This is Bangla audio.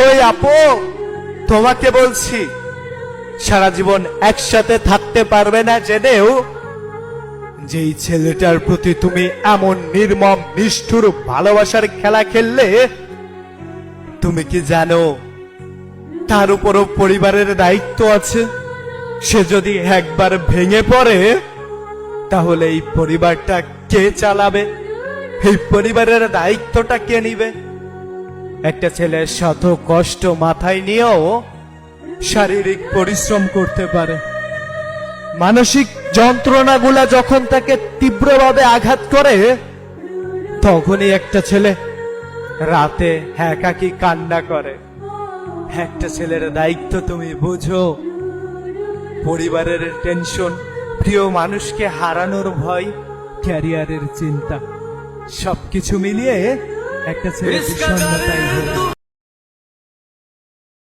কই আপু, তোমাকে বলছি, সারা জীবন একসাথে থাকতে পারবে না জেনেও যেই ছেলেটার প্রতি তুমি এমন নির্মম নিষ্ঠুর ভালোবাসার খেলা খেললে, তুমি কি জানো তার উপরও পরিবারের দায়িত্ব আছে? সে যদি একবার ভেঙে পড়ে তাহলে এই পরিবারটা কে চালাবে? এই পরিবারের দায়িত্বটা কে নিবে? একটা ছেলে শত কষ্ট মাথায় নিয়েও শারীরিক পরিশ্রম করতে পারে, মানসিক যন্ত্রণাগুলা যখন তাকে তীব্রভাবে আঘাত করে তখনই একটা ছেলে রাতে একাকী কান্না করে। একটা ছেলের দায়িত্ব তুমি বুঝো? পরিবারের টেনশন, প্রিয় মানুষকে হারানোর ভয়, ক্যারিয়ারের চিন্তা, সবকিছু মিলিয়ে একটা ছেলে বিষণ্ণতায় ভোগে।